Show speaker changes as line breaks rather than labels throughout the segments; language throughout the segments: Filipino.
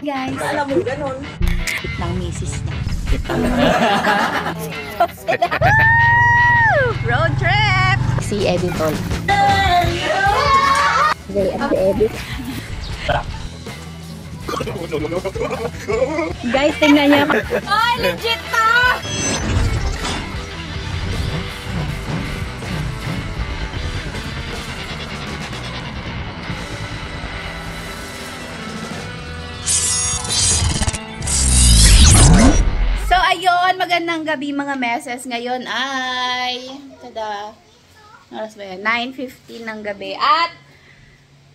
Guys,
Alam mo, ganun.
ng misis niya. Road trip! Si Eddie Tol. Okay, ang si Eddie. Guys, tingnan niyo. Oh, legit to! So, ayun, magandang gabi mga meses. Ngayon ay, tada, oras ba yan? 9:15 ng gabi. At,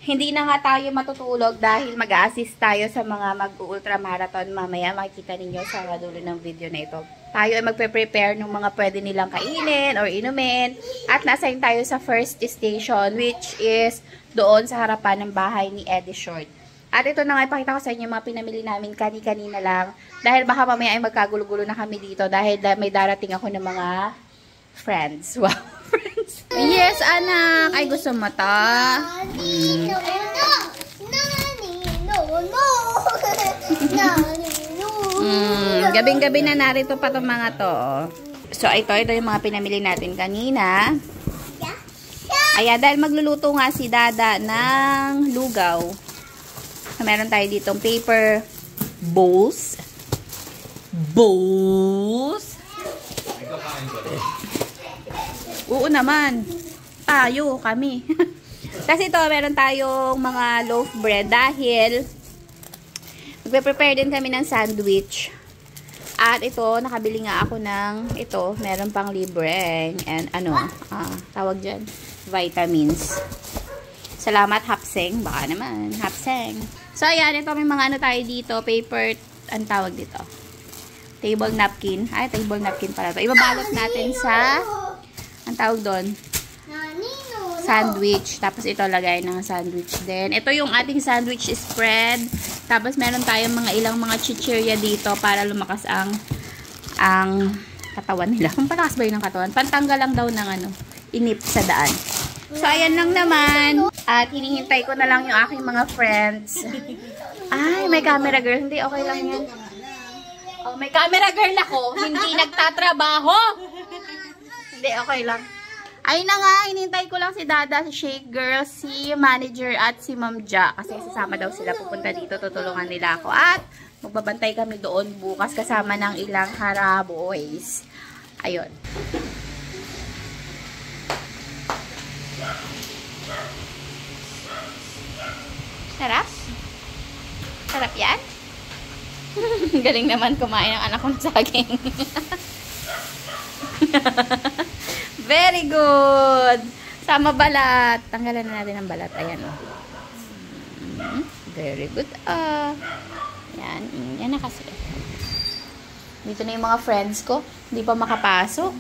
hindi na nga tayo matutulog dahil mag-a-assist tayo sa mga mag-ultramarathon mamaya. Makikita ninyo sa dulo ng video na ito. Tayo ay magpe-prepare ng mga pwede nilang kainin or inumin. At nasa tayo sa first station, which is doon sa harapan ng bahay ni Eddie Short. At ito na nga, ipakita ko sa inyo mga pinamili namin kani-kanina lang. Dahil baka mamaya ay magkagulo-gulo na kami dito dahil may darating ako ng mga friends. Wow, friends. Yes, anak. Ay, gusto mo to? Gabing-gabi na narito pa itong mga to. So, ito yung mga pinamili natin kanina. Ayan, dahil magluluto nga si Dada ng lugaw. Meron tayo ditong paper bowls. Oo naman. Tayo, kami. Kasi ito, meron tayong mga loaf bread dahil magpe-prepare din kami ng sandwich. At ito, nakabili nga ako ng ito, meron pang libre. And ano, tawag dyan, vitamins. Salamat, Hapseng. Baka naman, Hapseng. So, ayan, ito may mga ano tayo dito, paper, ang tawag dito? Table napkin. Ay, table napkin pala ito. Ibabalot natin sa, ang tawag doon? Sandwich. Tapos ito, lagay ng sandwich din. Ito yung ating sandwich spread. Tapos meron tayong mga ilang mga chichirya dito para lumakas ang katawan nila. Kung palakas ba yun ng katawan? Pantanggal lang daw ng ano, inip sa daan. So, ayan lang naman. At hinihintay ko na lang yung aking mga friends. Ay, may camera girl. Hindi, okay lang yan. Oh, may camera girl ako. Hindi nagtatrabaho. Hindi, okay lang. Ayun na nga, hinihintay ko lang si Dada, si Shake Girl, si Manager at si Ma'am Ja. Kasi sasama daw sila pupunta dito. Tutulungan nila ako. At magbabantay kami doon bukas kasama ng ilang Haraboys. Ayun. Sarap? Sarap yan? Galing naman kumain ng anak ko ng saging. Very good! Sama balat. Tanggalan na natin ang balat. Ayan o. Very good. Yan. Yan na kasi. Dito na yung mga friends ko. Hindi pa makapasok.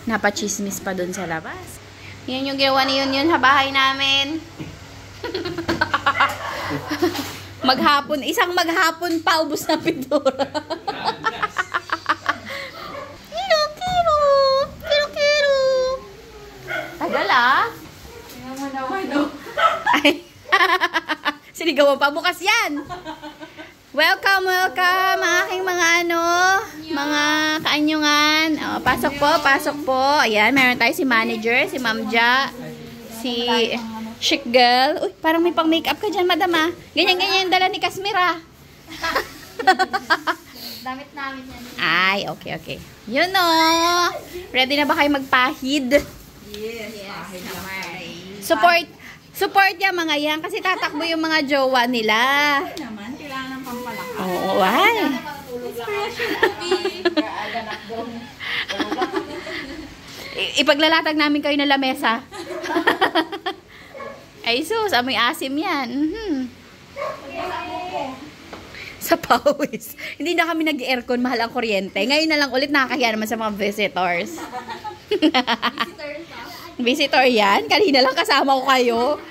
Napachismis pa dun sa labas. Yan yung ginawa ni Yun sa bahay namin. Maghapon, isang maghapon pa ubos na pintura. Kiro. Tagal Tingnan mo naman Ay. Sinigawan pa bukas yan. Welcome aking mga mga kaanyungan. Pasok po. Ayan, meron tayo si Manager, si Ma'am Ja, si Chic Girl. Uy, parang may pang-makeup ka dyan, madam ah. Ganyan-ganyan yung dala ni Kasmira.
Damit namin yan.
Ay, okay. Yun o. Ready na ba kayo magpahid?
Yes. Pahid naman.
Support yan mga yan kasi tatakbo yung mga jowa nila.
Naman, kailangan ng pampalakas.
Oo, ay. Ipaglalatag namin kayo na lamesa. Ay sus, amoy asim yan. Sa pawis. Hindi na kami nag-aircon, mahal ang kuryente. Ngayon na lang ulit nakakahiya naman sa mga visitors. Visitor yan? Kanina lang kasama ko kayo.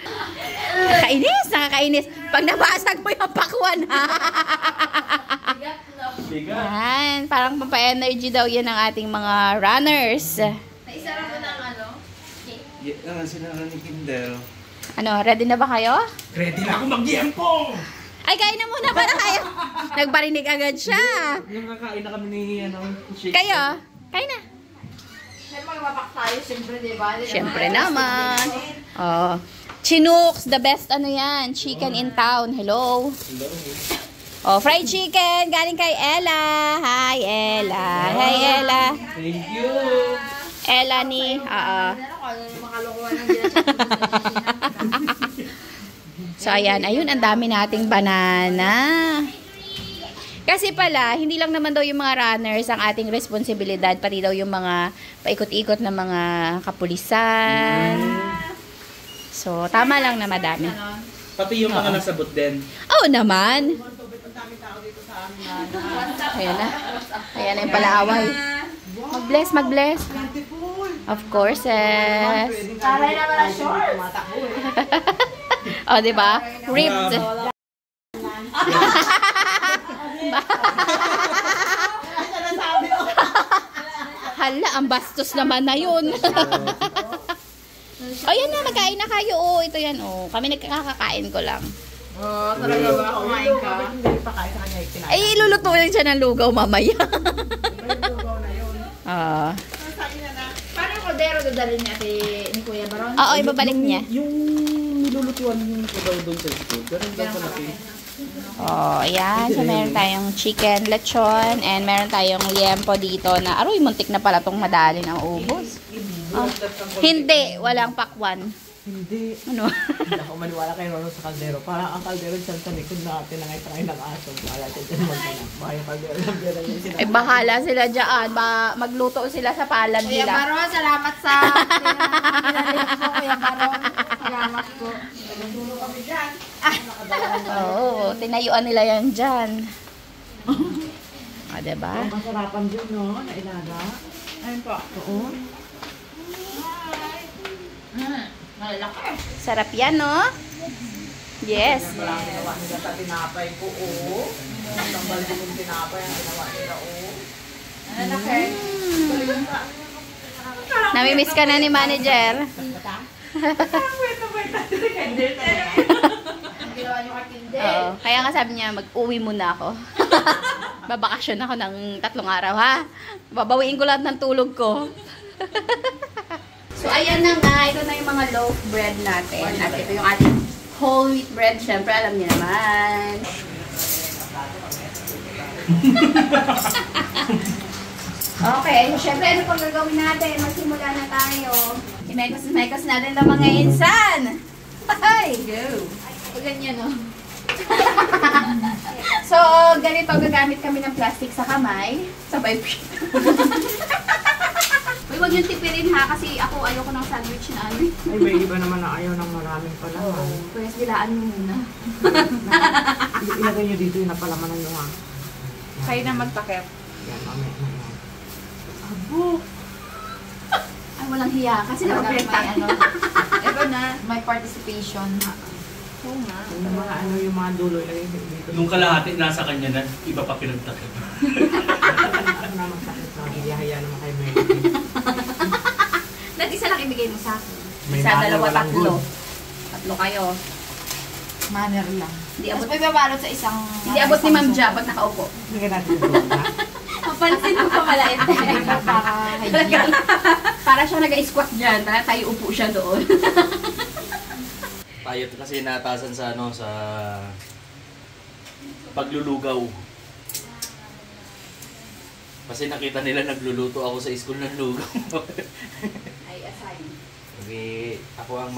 Nakakainis. Pag nabasag mo yung pakwan, ha? Yan, parang pampa-energy daw yan ng ating mga runners.
Naisara mo ng ano?
Sinara ni Kindle.
Ano, ready na ba kayo?
Ready na ako mag-iyampong!
Ay, kain na muna para kayo. Nagbarinig agad siya.
Nakakain na kami ni shake.
Kayo, kain na.
Siyempre, mapak tayo, siyempre, di ba?
Siyempre naman. Oh. Chinooks, the best ano yan, chicken in town. Hello. Oh, fried chicken, galing kay Ella. Hi, Ella. Hi, Ella.
Thank you.
Ella ni,
Makalukuha ng ginagawa.
So, ayan. Ayun, ang dami nating banana. Kasi pala, hindi lang naman daw yung mga runners ang ating responsibilidad, pati daw yung mga paikot-ikot na mga kapulisan. So, tama lang na madami.
Pati yung mga nasabot din.
Oo naman. Ayan na. Ayan na yung palaaway. Mag-bless, mag-bless. Of course, yes.
Taray naman ang shorts.
O, diba? Ripped. Hala, ang bastos naman na yun. O, yan na, magkain na kayo. O, ito yan. O, kami nagkakakain ko lang.
Oo, talaga ba? Kumain ka.
Ay, ilulutuin siya ng lugaw mamaya. Ah.
Paano yung kaldero dadalhin niya ni Kuya Baron?
Oo, ibabalik niya.
Yung nilulutuan ko daw doon sa school. Ganun daw kalaki.
Oh, ayan. So, meron tayong chicken lechon and meron tayong liempo dito na, aroy, muntik na pala itong madali ng ubos. Oh. Hindi, walang pakwan.
Hindi.
Ano?
Hindi ako maniwala kay Ronald sa kaldero. Parang ang kaldero dyan sa likod natin na ngayon ng aso. Wala dyan magtanong. Yung kaldero lang dyan yung sinabi.
Eh, bahala sila dyan. Magluto sila sa palad
Kuya
nila.
Baron, salamat sa pinalik mo, Kuya Baron. Salamat po. Natulog kami dyan.
Oo, tinayuan nila yan dyan. Ah, diba?
Ang masarapan dyan, no? Na ilaga.
Ayun po.
Oo.
Malalaki.
Sarap yan, no? Yes.
Marami ginawa nila sa tinapay ko, oo. Ang balde kong tinapay ang ginawa nila, oo.
Malalaki.
Namimiss ka na ni manager.
Ang ginawa niyo kay Tinde.
Oo. Kaya nga sabi niya, mag-uwi muna ako. Babakasyon ako ng 3 araw, ha? Babawiin ko lahat ng tulog ko. So, ayan na nga. Ito na yung mga loaf bread natin. At ito yung ating whole wheat bread. Siyempre, alam niyo naman. Okay. So, siyempre, ano pang gagawin natin? Magsimula na tayo. Imekos natin ang mga insan. Ay, go.
Pag ganyan, no?
So, ganito, gagamit kami ng plastic sa kamay. Sabay. Uy, wag yung tipirin ha, kasi ako ayoko ng sandwich na ano.
Ay, may iba naman na ayaw ng maraming palaman.
Pwes, bilaan mo muna.
Ilagay nyo dito yung napalamanan nyo, ha?
Kayo na magtakip.
Yan, mamaya na yan.
Ay, walang hiya, kasi
May
nakaprenta.
ano. Ito na, may participation. Oo nga.
Yung mga ano, yung mga dulo, ilagay nyo dito.
Nung kalahati nasa kanya na, iba pa pinagtakip.
Ano naman sakit na, hiyahaya naman kay Melody.
Nag-isa lang ibigay mo sa akin.
May
Isa,
manner,
dalawa,
walang
3.
good.
3 kayo.
Manner lang.
Hindi
Tapos
abot,
may babalot sa isang...
hindi abot ni Ma'am Ja pag nakaupo.
Lagyan natin yung dulo, ha?
Papansin mo pa pala ito.
Para
Para siya nag-squat dyan, tayo upo siya doon.
Tayo kasi natasan sa ano, sa paglulugaw. Kasi nakita nila nagluluto ako sa school ng lugaw.
Ay, assign.
Sabi, ako ang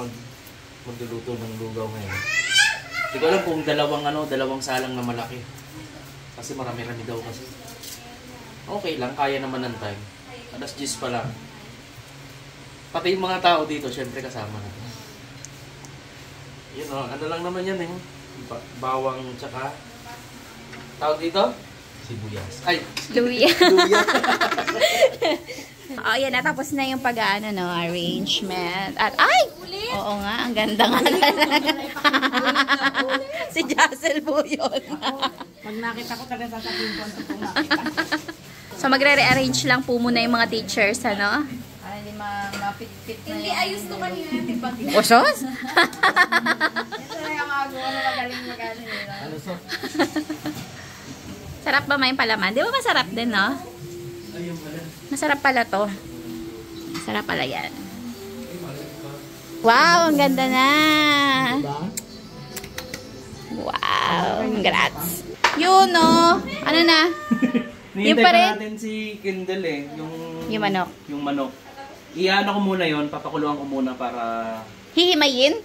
magluluto ng lugaw ngayon. Hindi ko alam kung dalawang salang na malaki. Kasi marami-rami daw kasi. Okay lang, kaya naman ng time. 10:00 pa lang. Pati yung mga tao dito, syempre kasama na. Yun o, ano lang naman yan eh. Bawang tsaka... Tawag dito? Sibuyas. Ay!
Luya.
Luya.
Oh, yan. Natapos na yung pag-ano, no, arrangement. At, ay! Oo nga, ang ganda nga. Si Jassel po yun.
Pag nakita ko talaga sasabihin ko ang totoong nakita.
So, magre-rearrange lang po muna yung mga teachers, ano?
Para hindi ma-fit-fit na
Hindi,
yung-
ayos to kanina. Osos?
Ito na yung mga gawa na magaling mag-ano yun.
Ano
lusot.
Sarap ba may palaman? Di ba masarap din, no?
Ayun pala.
Masarap pala to. Masarap pala yan. Wow, ang ganda na.
Diba?
Wow, congrats. Yun, no? Ano na? Yung
Nihintay
pa
pa
rin?
natin si Kendall eh.
Yung manok.
Yung manok. Iano ko muna yon, papakuluan ko muna para...
Hihimayin?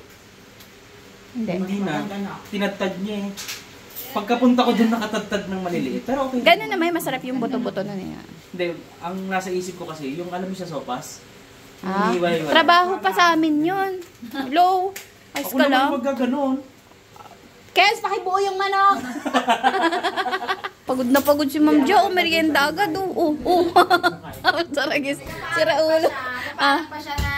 Hindi na. Tinadtad niya eh. Pagkapunta ko dun nakatadtad ng maliliit. Pero okay.
Ganun naman, masarap yung buto-buto na niya.
Hindi, ang nasa isip ko kasi, yung alam mo siya sopas.
Ah,
Hinihiwa-hiwa.
trabaho pa sa amin yun. Low. Ayos
Ako
ka lang.
naman magkaganon.
Kes, pakibuo yung manok. Pagod na pagod si Ma'am Jo. Merienda agad. Saragis. Sira ulo. Ah,
Pa siya na,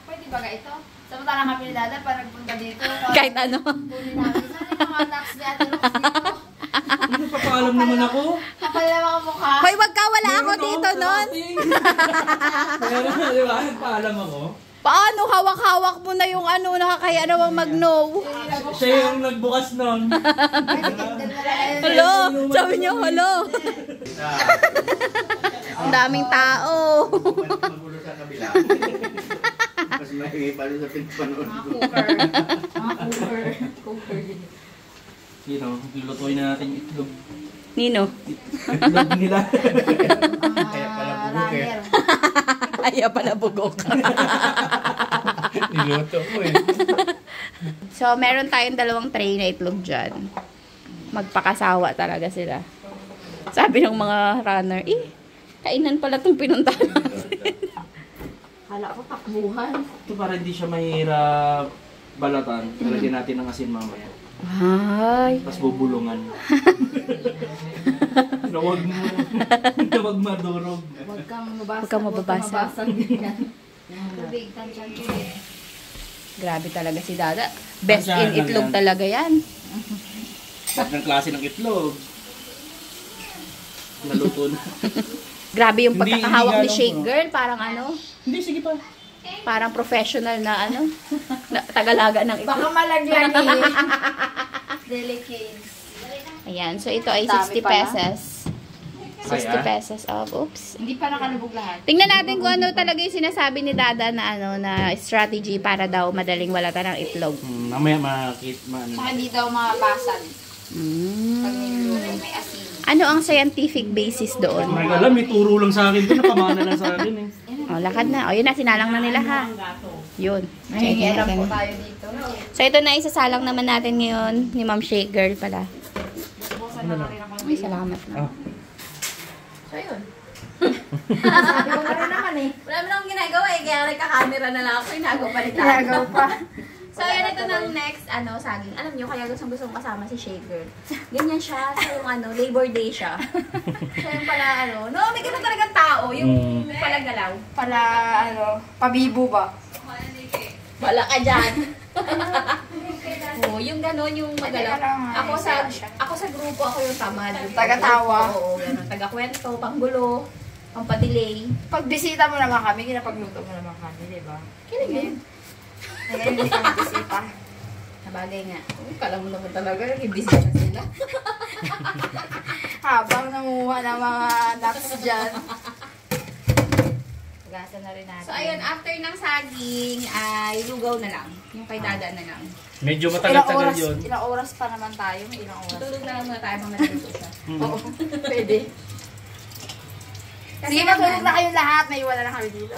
pwede ba ito? Samantalang kami ni Dada, pa nagpunta dito.
kahit ano.
Kunin namin. Saan yung mga tax ni Ate Rox dito?
Hindi papaalam naman ako.
Kapal na mga mukha.
Hoy, wag ka. Wala ako dito nun.
Meron, di ba? Nagpaalam ako.
Paano? Hawak-hawak mo na yung ano. Nakakaya namang mag-no.
Siya yung nagbukas nun.
Hello. Sabi niyo, hello. Ang daming tao.
Magulo sa kabila. Mas mahingi pa rin sa pinapanood ko.
Cooker.
Sino? Lulutuin na natin yung itlog.
Nino.
Itlog nila.
Kaya pala bugok eh.
Kaya pala bugok.
Niluto ko eh.
So, meron tayong 2 tray na itlog dyan. Magpakasawa talaga sila. Sabi ng mga runner, kainan pala itong pinuntahan natin.
Kala ko takbuhan.
Ito para hindi siya mahirap balatan. Lagyan natin ng asin mamaya.
Ay.
Tapos bubulungan. Nawag mo. Nawag madurog.
Huwag kang mabasa.
Huwag kang mababasa.
Tubig, tansyan tubig.
Grabe talaga si Dada. Best
Tansyahan
in
lang
itlog
yan.
talaga yan.
Lahat ng klase ng itlog. Naluto na.
Grabe yung
Hindi-
pagkakahawak
hindi
ni
ganun
Shake
po.
Girl. Parang ano,
Hindi, sige pa.
parang professional na ano, na, tagalaga ng
Baka
itlog.
malagyan eh. Delicate.
Ayan, so ito ay
Dami
60
pala.
pesos. 60
Ay, ah.
pesos off. Oops.
Hindi pa nakalubog lahat.
Tingnan natin kung ano talaga yung sinasabi ni Dada na ano na strategy para daw madaling walatan ng itlog.
Mamaya makakit.
Saka hindi daw mabasag. Pag niluluto, may asin.
Ano ang scientific basis doon?
Hindi ko alam, may turo lang sa akin. Ito, napamana lang sa akin eh.
Oh, lakad na. O, yun na, sinalang na nila ha. Yun.
May hirap po tayo dito.
So, ito na isasalang naman natin ngayon ni Ma'am Shake Girl pala.
Bukasan na rin ako.
Ay, salamat na.
Oh.
So, yun. Sabi ko na rin naman eh.
Wala mo nang ginagawa eh, kaya nagka-camera na lang ako, inago pa rin
Ginagaw pa.
So, yan ito ng next, saging. Alam nyo, kaya gusto kasama si Shake Girl. Ganyan siya, so yung Labor Day siya. Siya yung pala, may ganun talagang tao, yung pala galaw.
Para pabibo ba?
Wala ka dyan. Oo, yung gano'n, yung magalaw. Ako sa grupo, ako yung tamad. Yung
Taga-tawa.
Oo, gano'n. Taga-kwento, panggulo, pampadelay.
Pag bisita mo naman kami, kinapagluto mo naman kami, di ba?
Kilig yun.
Ngayon, hindi kami bisita.
Nabagay nga. Kala mo naman talaga, ibisita na sila.
Habang nanguha ng mga nuts dyan.
Gasa na rin natin. So, ayun, after ng saging, ay lugaw na lang. Yung kay Dada na lang.
Medyo
Ilang
matagal-tagal
oras,
yun.
ilang oras pa naman tayo? May ilang oras.
Tulog na lang muna tayo mga natuto siya.
Oo, pwede.
Kasi
Sige, matulog na kayong lahat. Naiwan na lang kami dito.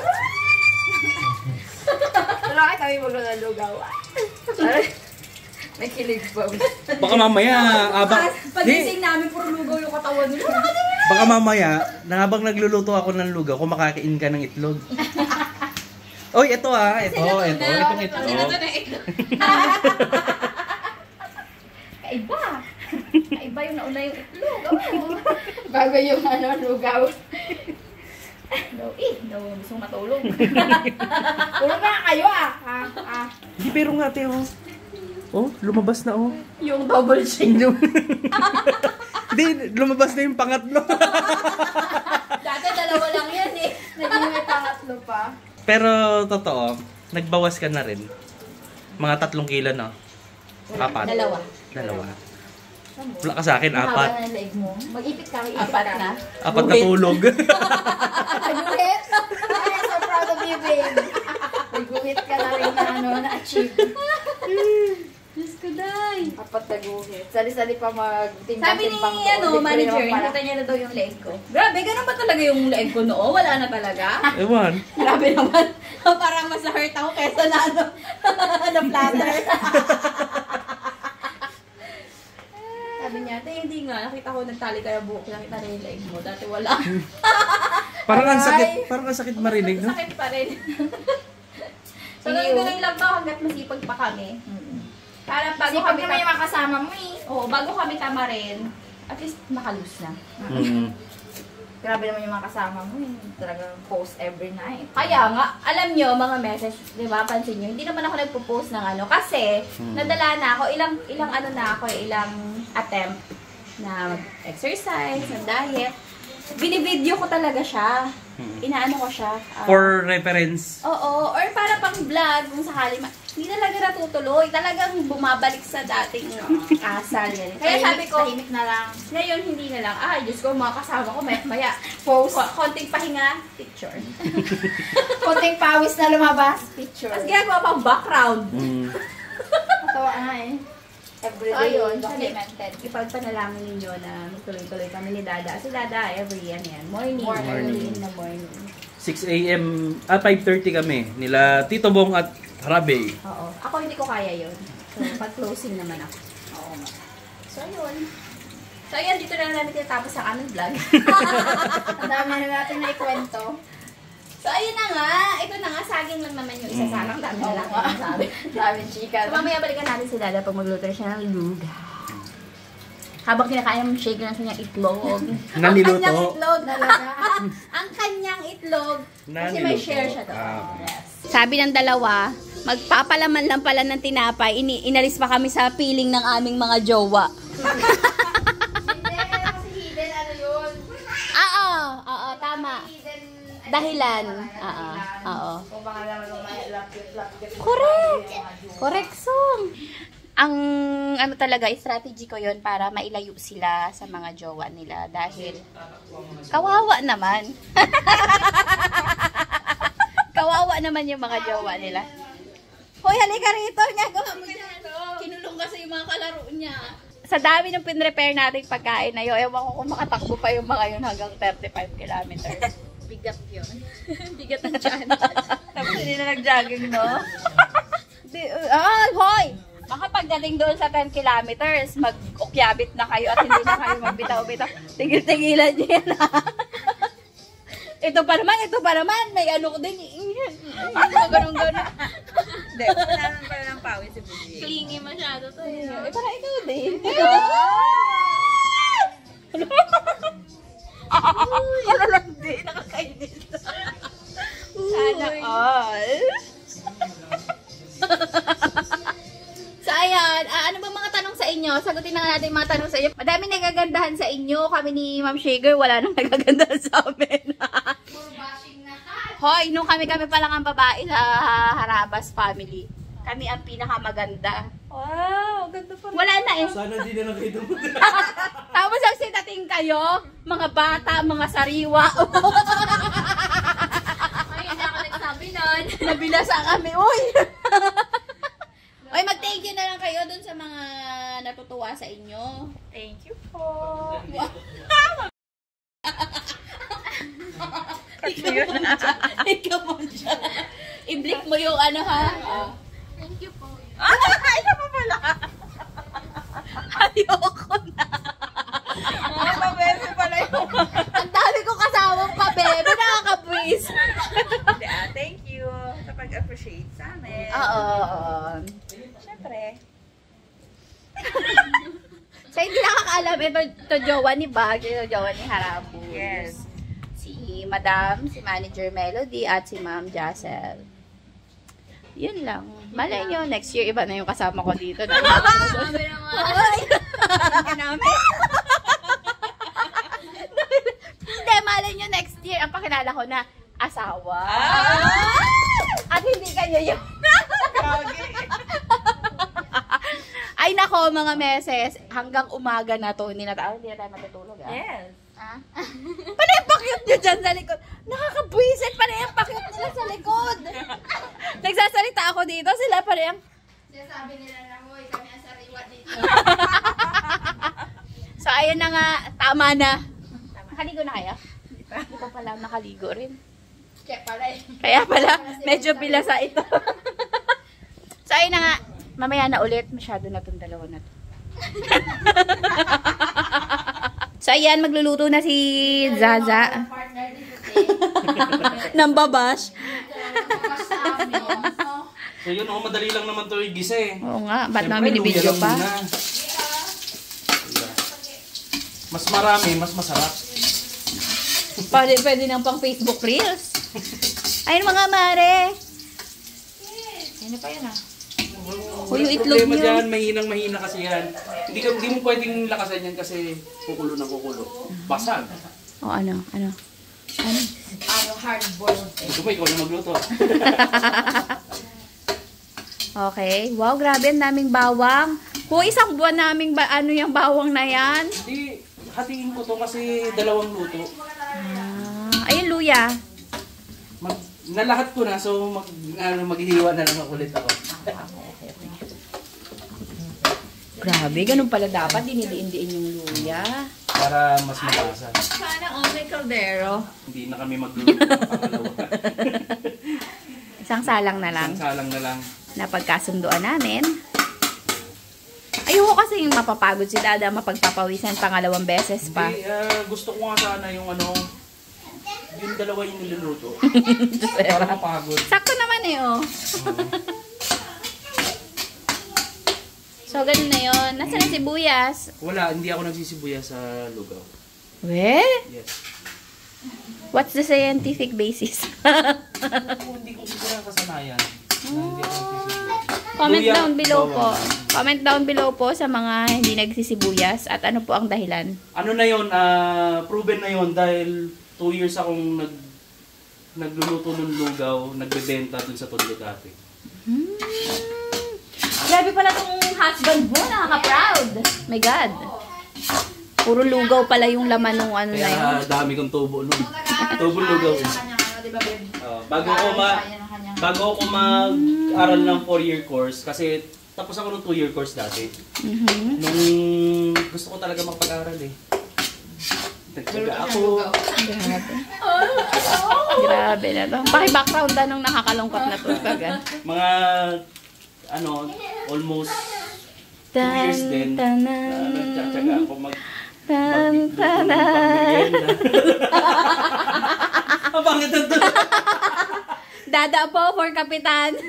Tulog kayo kami maglulugaw. May kilig pa.
Baka mamaya,
Pagising namin, puro lugaw yung katawan nila.
baka mamaya, habang nagluluto ako ng lugaw, kumakain ka ng itlog. Oy, ito itong itlog.
Sinato na itlog. Kaiba. Kaiba yung nauna yung itlog.
Bago yung lugaw.
Gusto matulog.
Tulog na kayo
Hindi, pero nga, Teo. Oh, lumabas na, oh.
Yung double shake.
Hindi, lumabas na yung pangatlo.
Dati dalawa lang yan eh.
Naging may pangatlo pa.
Pero, totoo, nagbawas ka na rin. Mga 3 kilo, no? Apat.
Dalawa.
Wala ka sa akin,
Mahaba
4.
na yung leg mo. Mag-ipit ka, mag-ipit
Apat
ka.
na.
4 na tulog.
Nag-guhit? I'm so proud of you, babe. Nag-guhit ka na rin na na-achieve.
Diyos ko, day.
Apat na guhit. Sali-sali pa
Sabi ni, manager, nakita niya na daw yung leg ko. Grabe, ganun ba talaga yung leg ko noo? Wala na talaga?
Ewan.
Grabe naman. Parang mas na-hurt ako kesa na na-flatter. Sabi niya, hindi nga. Nakita ko nagtali ka na buhok. Nakita na yung leg mo. Dati wala.
Parang ang sakit marinig, no?
Sakit pa rin. So, ganun lang ba hanggat masipag pa kami? Parang bago
Sipag
kami
naman yung mga kasama mo eh.
Oo, bago kami tamarin, at least makalus na.
Grabe naman yung mga kasama mo eh. Talagang post every night.
Kaya nga, alam nyo, mga message, di ba, pansin nyo, hindi naman ako nagpo-post ng ano, kasi, nadala na ako, ilang ano na ako, ilang attempt na exercise, na diet. Binivideo ko talaga siya. Inaano ko siya.
For reference.
Oo, or para pang vlog, kung sakali, hindi talaga natutuloy. Talagang bumabalik sa dating asal yan. Kaya sabi ko,
tahimik na lang.
ngayon hindi na lang, ay, Diyos ko, mga kasama ko, maya, post, konting pahinga, picture.
Kunting pawis na lumabas, picture.
Tapos ginagawa pang background.
Matawa nga eh. Everyday
Ayun,
documented.
Ipagpanalangin ninyo na tuloy-tuloy kami ni Dada. Si Dada, every morning. Early in the morning.
6 a.m. 5:30 kami. Nila Tito Bong at Harabe.
Oo. Ako hindi ko kaya yun. So, pag-closing naman ako.
Oo nga.
So, yun. So, ayan, dito na namin tinatapos ang aming vlog.
Ang dami na natin na ikwento.
So, ayun na nga. Ito na nga, saging lang naman yung isa. Sarang dami na lang yung sabi.
Daming chika.
So, mamaya balikan natin si Dada pag magluto siya ng luga. Habang kinakain ng shake na kanyang itlog.
Naniluto.
Ang kanyang itlog.
Talaga.
Ang kanyang itlog. Kasi may
Naniluto.
share siya doon.
Ah.
Yes. Sabi ng dalawa, magpapalaman lang pala ng tinapay. Inalis pa kami sa piling ng aming mga jowa.
Hindi, kasi hidden ano yun.
Oo, tama. Dahilan. Oo.
Kung baka naman nung lap-lap.
Correct. Correct song. Ang ano talaga, strategy ko yon para mailayo sila sa mga jowa nila dahil kawawa naman. Kawawa naman yung mga jowa nila. Hoy, halika rito. Nagawa mo dyan. Kinulong kasi yung mga kalaro niya. Sa dami ng pinrepair nating pagkain na yun, ewan ko kung makatakbo pa yung mga yun hanggang 35 kilometers. Bigat yun. Bigat ng tiyan. Tapos hindi na nag-jogging, no? Hoy! Baka pagdating doon sa 10 kilometers, mag-ukyabit na kayo at hindi na kayo magbitaw-bitaw. Tigil-tigilan niyo yan, ha? Ito pa naman, may ano ko din. Ganun-ganun.
Hindi, kailangan pala ng pawis si Buji.
Clingy masyado to. Parang ikaw din. Ano lang din, nakakainis. Sana all. So, ayan. Ano ba mga tanong sa inyo? Sagutin na natin mga tanong sa inyo. Madami nagagandahan sa inyo. Kami ni Ma'am Shaker, wala nang nagagandahan sa amin. Hoy, nung kami pa lang ang babae sa Harabas family. Kami ang pinakamaganda.
Wow, ganda pa.
Wala na eh.
Sana di na lang kayo dumating.
Tapos ang sinating kayo, mga bata, mga sariwa.
Ayun na ako nagsabi nun.
Nabilasa kami, uy! Uy, mag-thank you na lang kayo dun sa mga natutuwa sa inyo.
Thank you po.
Ikaw mo dyan. I-blick mo yung ano, ha?
Thank you po.
Ay, na pa pala. Ayoko na.
Mabebe pala yung...
Ang dami ko kasawang pa-bebe. Nakaka-breeze.
Thank you sa pag-appreciate sa amin.
Oo.
Siyempre.
So, hindi nakakaalam, ito jowa ni Bag, ito jowa ni Harabu.
Yes.
Si Madam, si Manager Melody, at si Ma'am Jacel. Yun lang. Malay nyo, next year, iba na yung kasama ko dito.
Sabi naman.
namin. Hindi, malay nyo next year, ang pakilala ko na, asawa. At hindi kayo yun. Ay, nako, ako, mga meses, hanggang umaga na to, hindi na tayo matutulog, ah.
Yes.
Ah? Paano yung pakyut nyo dyan sa likod? Nakakabwisit, paano yung pakyut nila sa likod? Nagsasalita ako dito, sila pa rin. Sinasabi nila na, hoy, kami ang sariwa dito. So, ayun na nga, tama na. Nakaligo na kayo? Hindi pa pala nakaligo rin. Kaya pala, medyo bilasa ito. So, ayun na nga, mamaya na ulit, masyado na itong dalawa na to. So, ayan, magluluto na si Zaza. Nambabash.
So yun, madali lang naman to i-gisa eh.
Oo nga, ba't
Siyempre,
namin binibidyo
luya lang
pa?
muna. Mas marami, mas masarap.
Pwede nang pang Facebook Reels. Ayun mga mare. Ano pa yan ah? Uy, yung itlog
problema
nyo.
dyan, mahinang-mahina kasi yan. Hindi mo pwedeng lakasan yan kasi kukulo ng kukulo. Basag.
O ano?
Hard-boiled.
Ito mo, ikaw na magluto.
Okay. Wow, grabe, ang daming bawang. Kung isang buwan naming yung bawang na yan.
Hindi, hatiin ko to kasi dalawang luto.
Ayun, luya.
Nalahat ko na, so maghihiwa na lang ulit ako.
Grabe, ganun pala dapat. Diniliin-diin yung luya.
Para mas malasa.
Sana may kaldero.
Hindi na kami magluluto pangalawa.
Isang salang na lang.
Isang salang na lang.
Na pagkasunduan namin. Ayoko kasi yung mapapagod si Dada, mapagpapawisan pangalawang beses pa.
Hindi, gusto ko nga sana yung yung dalawa yung niluluto. Para mapagod.
Sakto naman eh, oh. So, ganun na yun. Nasaan na sibuyas?
Wala, hindi ako nagsisibuya sa lugaw.
Well,
Yes.
what's the scientific basis?
Hindi ko kasanayan. Hindi ako nagsisibuya.
Comment
Luya,
down below po.
bawang.
Comment down below po sa mga hindi nagsisibuyas at ano po ang dahilan.
Ano na yun, proven na yun dahil 2 years akong nagluluto ng lugaw, nagbebenta dun sa Tondo Cafe.
Grabe pala tong husband mo, nakaka-proud. My God. Puro lugaw pala yung laman ng ano na yun.
Kaya dami kong tubo nun. Tubo lugaw. Bago ako mag-aral ng 4-year course, kasi tapos ako ng 2-year course dati. Nung gusto ko talaga magpag-aral eh. Nagtsaga ako.
Grabe. Grabe na to. Paki-background na nung nakakalungkot na to.
Mga, almost 2 years din. Nagtsatsaga ako mag-merienda. Ang pangit na to.
Dada po for kapitan.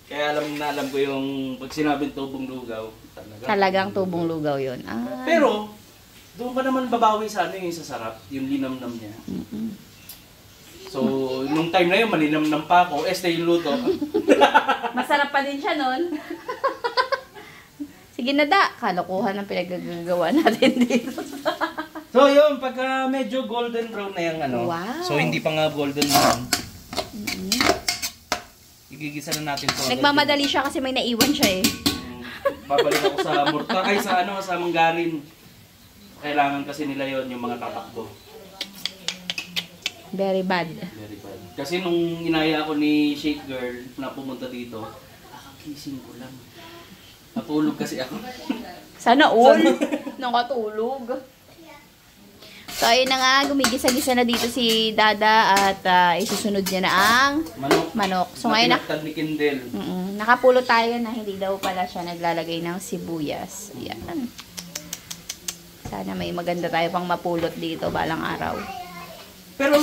Kaya alam ko yung pag sinabing tubong lugaw,
Talagang tubong lugaw yun.
Pero, doon ka naman babawi sa yung sa sarap, yung linamnam niya. So, nung time na yun, malinamnam pa ako, yung luto.
Masarap pa din siya nun. Sige na da, kalokohan ang pinagagawa natin dito.
So, yun, pagka medyo golden brown na yung
Wow.
so hindi pa nga golden brown. Igigisa na natin to.
Nagmamadali siya kasi may naiwan siya eh.
Babalik ako sa sa manggarin. Kailangan kasi nila yon yung mga tatakbo.
Very bad.
Very bad. Kasi nung inaya ako ni Shake Girl na pumunta dito, kakakising ko lang. Natulog kasi ako.
Sana all. Nakatulog. So, ayun na nga, gumigisa-gisa na dito si Dada at isusunod niya na ang manok. So, ngayon
ni Kindle.
nakapulot tayo na hindi daw pala siya naglalagay ng sibuyas. Ayan. Sana may maganda tayo pang mapulot dito balang araw.
Pero,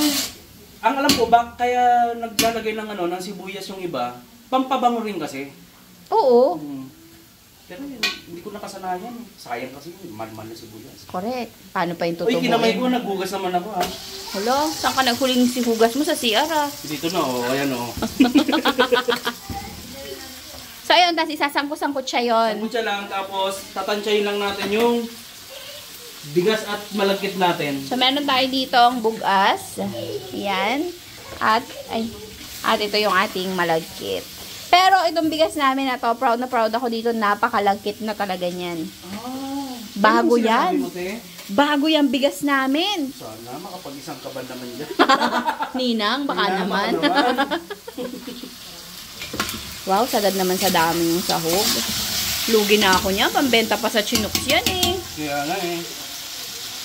ang alam ko, kaya naglalagay ng ng sibuyas yung iba, pampabango rin kasi.
Oo.
Pero hindi ko nakasanayan. Sayang kasi, mahal-mahal na sibuyas.
Correct. Paano pa yung
Uy, kinamay ko,
tutubuin?
naghugas naman ako ha.
Hello? Saan ka naghuling si hugas mo? Sa CR ah.
Dito na ayan
So ayun, tapos isasangkot-sangkot siya yun.
Sangkutsa lang, tapos tatansyahin lang natin yung bigas at malagkit natin.
So meron tayo dito ang bugas. Yan. At ito yung ating malagkit. Pero itong bigas namin na to, proud na proud ako dito. Napakalagkit na talaga niyan. Bago yan. Bago yung bigas namin.
Sana makapag-isang kaban naman dyan.
Ninang, baka naman. Wow, sagad naman sa dami yung sahog. Lugi na ako niya. Pambenta pa sa Chinooks yan eh.
Kaya nga eh.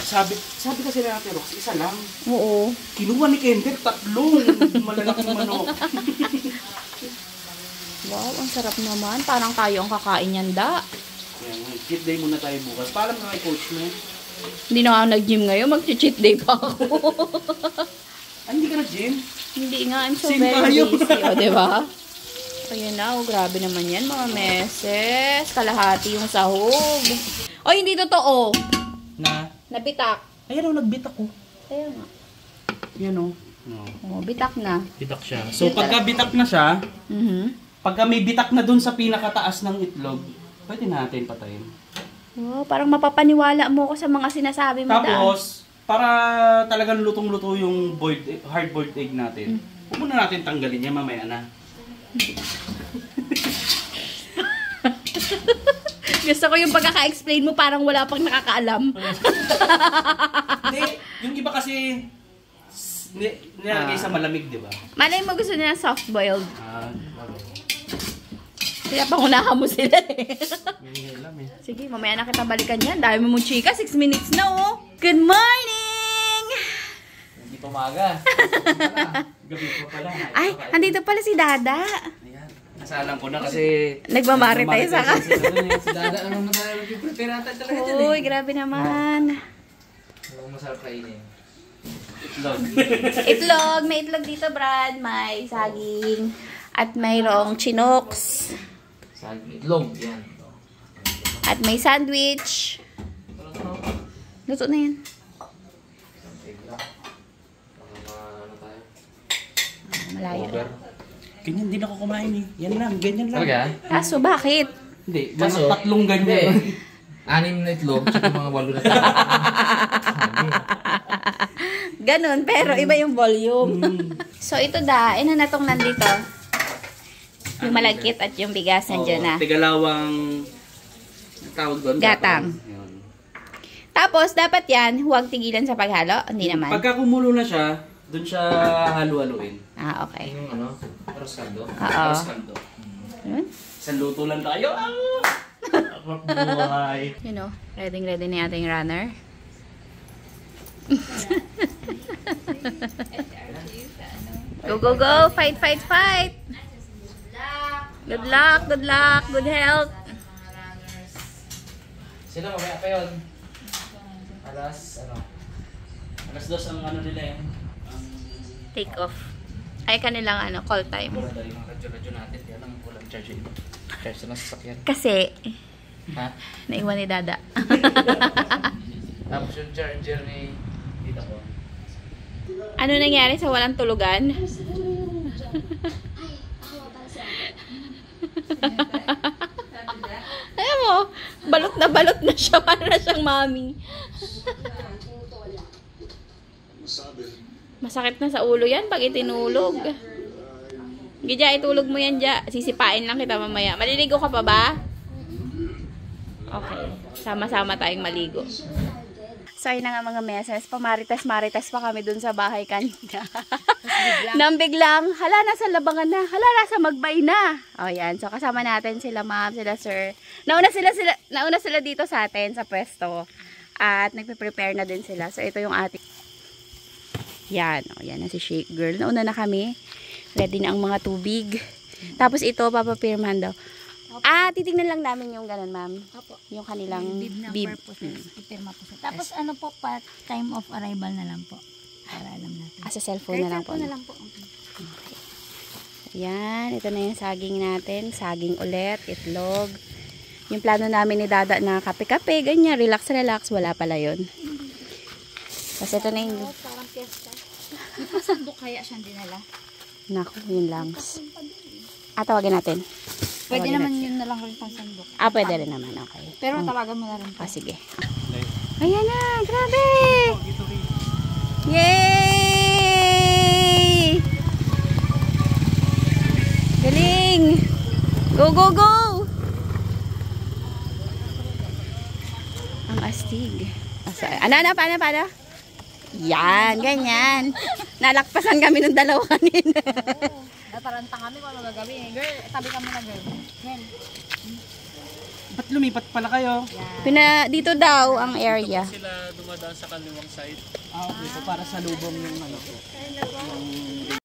Sabi kasi na natin, Rox, isa lang.
Oo.
Kinuha ni Kender, 3 malalaking manok.
Wow, ang sarap naman. Parang tayo ang kakain yan, da.
Kaya nga, cheat day muna tayo bukas. Paalam na kay coach mo.
Hindi na ako nag-gym ngayon. Mag-cheat day pa ako.
Hindi ka nag-gym?
Hindi nga. I'm so
Same
very
tayo.
lazy. O, diba? Ayan na. Oh, grabe naman yan, mga meses. Kalahati yung sahog. O, hindi totoo. Nabitak.
Ayan o, nagbitak ko.
Ayan nga.
Yan o.
Oh, bitak na.
Bitak siya. So, pagka bitak na siya, pagka may bitak na dun sa pinakataas ng itlog, pwede natin patayin.
Oh, parang mapapaniwala mo ko sa mga sinasabi mo.
Tapos, para talagang lutong-luto yung hard-boiled egg natin, huwag muna natin tanggalin yan, mamaya na.
Gusto ko yung pagkaka-explain mo parang wala pang nakakaalam.
Hindi, yung iba kasi nilalagay sa malamig, di ba?
Malay mo gusto nila soft-boiled.
Okay.
Kaya pangunahan mo sila eh.
Hindi alam eh.
Sige, mamaya na kita balikan yan. Dami mo chika, 6 minutes na oh. Good morning!
Hindi pa maga. Gabi pa pala.
Ay, andito pala si Dada.
Ayan. Nasaalam ko na kasi...
Nagmamaritay sa ka.
Si Dada, anong naman prepare natin talaga dyan eh.
Uy, grabe naman.
Mukhang masarap kainin.
Itlog.
Itlog. May itlog dito, Brad. May saging. At mayroong Chinooks.
Saging itlog, yan.
At may sandwich. Luto na yan. Malayo.
Ganyan din ako kumain eh. Yan lang, ganyan lang.
Talaga?
Kaso, bakit?
Hindi,
Kaso,
mga 3 ganyan.
6 na itlog, tsaka mga 8 na saging.
Ganon, pero iba yung volume. So, ito da. Ina na tong nandito. Yung malagkit at yung bigas nandiyan na.
Tigalawang tawag doon.
Gatang.
Yun.
Tapos, dapat yan, huwag tigilan sa paghalo. Hindi naman.
Pagka kumulo na siya, doon siya halu-haluin.
Ah, okay.
Yung ano, arroz caldo.
Oo.
Tapos kaldo.
Yun.
Isang luto lang tayo. Akap buhay.
You know, ready na ating runner. Go, go, go! Fight, fight, fight! Good luck, good luck, good health.
Sila mamaya pa yun. Alas 2 ang ano nila yun.
Take off. Ay, kanilang call time.
Wala dahil mga radyo-radyo natin. Kaya lang walang charge yun. Charge na sa sakyan.
Kasi,
Ha?
naiwan ni Dada.
Tapos yung charger ni tita ko.
Ano nangyari sa walang tulugan? Alam mo, balot na siya. Para na siyang mami. Masakit na sa ulo yan pag itinulog. Gidya, itulog mo yan dya. Sisipain lang kita mamaya. Maliligo ka pa ba? Okay. Sama-sama tayong maligo. So, ayun na nga mga meses. Pamarites-marites pa kami dun sa bahay kanina. Nang biglang, hala, nasa labangan na. Hala, nasa magbay na. O, yan. So, kasama natin sila ma'am, sila sir. Nauna sila dito sa atin, sa pwesto. At nagpe-prepare na din sila. So, ito yung ating... Yan. O, yan na si Shake Girl. Nauna na kami. Ready na ang mga tubig. Tapos ito, papapirman daw. Titignan lang namin yung ganun, ma'am.
Opo.
Yung kanilang
Bib
bib.
na purposes. Ipirma po siya. Tapos ano po, pa time of arrival na lang po. Para alam natin.
Sa cellphone na lang po.
Cellphone na lang po.
Yan, ito na yung saging natin. Saging ulit, itlog. Yung plano namin ni Dada na kape-kape, ganyan, relax-relax. Wala pala yun. Tapos ito na yung...
Parang piyesta. May pasandok kaya siyang dinala.
Naku, yun lang. Tawagin natin.
Pwede
Tawagin
naman
natin.
yun na lang rin pasandok.
Pwede rin naman. Okay.
Pero tawagan mo na rin po.
Sige. Ayan na, grabe! Yay! Galing! Go, go, go! Ang astig. Paano? Yan, ganyan. Nalakpasan kami ng dalawa kanina.
Nataranta kami kung ano gagawin. Girl, tabi ka muna, girl. Girl.
Ba't lumipat pala kayo?
Dito daw ang area.
Sila dumadaan sa kaliwang side. Okay, so para sa lubong yung ano. Yung